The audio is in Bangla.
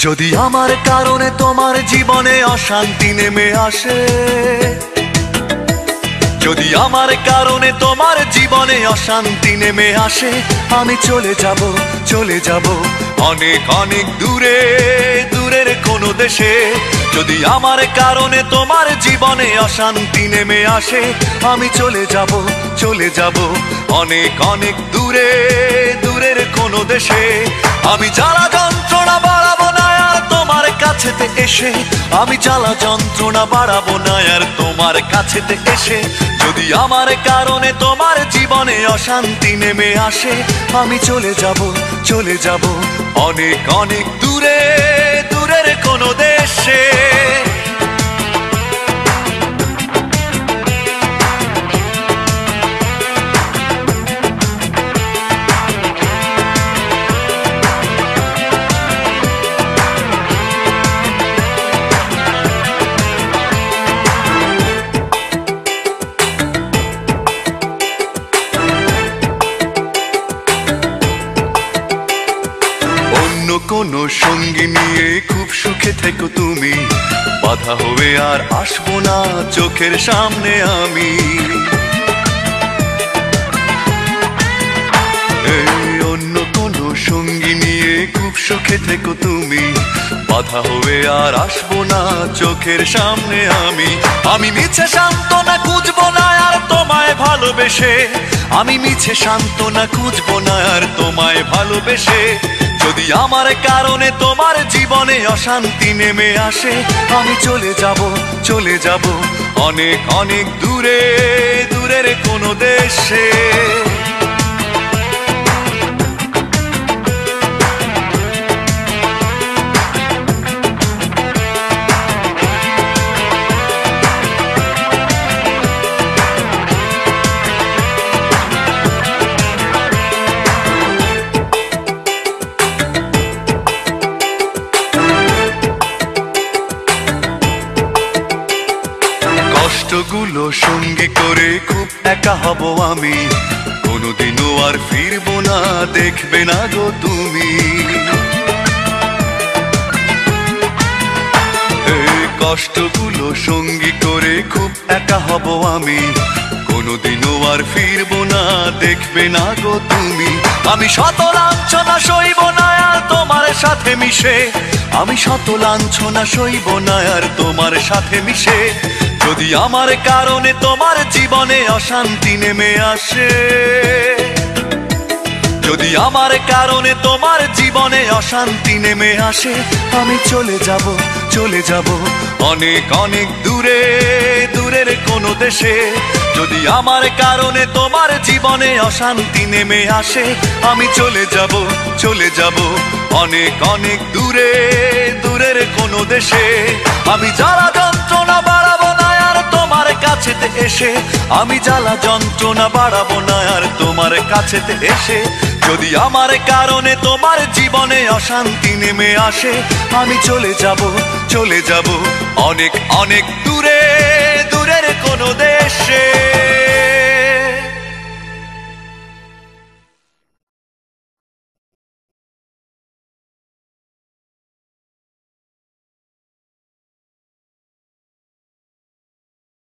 যদি আমার কারণে তোমার জীবনে অশান্তি নেমে আসে, যদি আমার কারণে তোমার জীবনে অশান্তি নেমে আসে, আমি চলে যাব অনেক অনেক দূরে, দূরের কোনো দেশে। যদি আমার কারণে তোমার জীবনে অশান্তি নেমে আসে, আমি চলে যাব অনেক অনেক দূরে, দূরের কোনো দেশে। আমি জ্বালা যন্ত্রণা বাড়াবো না আর তোমার কাছেতে এসে, আমি জ্বালা যন্ত্রণা বাড়াবো না আর তোমার কাছেতে এসে। যদি আমার কারণে তোমার জীবনে অশান্তি নেমে আসে, আমি চলে যাব অনেক অনেক দূরে, দূরের কোনো দেশে। কোনো সঙ্গী নিয়ে খুব সুখে থেকো তুমি, বাধা হবে আর আসবো না চোখের সামনে আমি। অন্য কোনো সঙ্গী নিয়ে খুব সুখে থেকো তুমি, বাধা হবে আর আসবো না চোখের সামনে আমি। আমি মিছে সান্ত্বনা খুঁজবো না আর তোমায় ভালোবেসে, আমি মিছে সান্ত্বনা খুঁজবো না আর তোমায় ভালোবেসে। যদি আমার কারণে তোমার জীবনে অশান্তি নেমে আসে, আমি চলে যাব অনেক অনেক দূরে, দূরের কোনো দেশে। কষ্টগুলো সঙ্গে করে খুব একা হব আমি, কোনোদিনও আর ফিরবো না দেখবে না গো তুমি। কষ্টগুলো সঙ্গী করে খুব একা হব আমি, কোনোদিনও আর ফিরবো না দেখবে না গো তুমি। আমি শত লাঞ্ছনা সইব না আর তোমার সাথে মিশে, আমি শত লাঞ্ছনা সইব না আর তোমার সাথে মিশে। যদি আমার কারণে তোমার জীবনে অশান্তি নেমে আসে, যদি আমার কারণে তোমার জীবনে অশান্তি নেমে আসে, আমি চলে যাব অনেক অনেক দূরে, দূরের কোনো দেশে। যদি আমার কারণে তোমার জীবনে অশান্তি নেমে আসে, আমি চলে যাব অনেক অনেক দূরে, দূরের কোনো দেশে। আমি জ্বালা যন্ত্রণা বাড়াবো না আর তোমার কাছেতে এসে, আমি জ্বালা যন্ত্রণা বাড়াবো না আর তোমার কাছেতে এসে। যদি আমার কারণে তোমার জীবনে অশান্তি নেমে আসে, আমি চলে যাব অনেক অনেক দূরে, দূরের কোনো দেশে।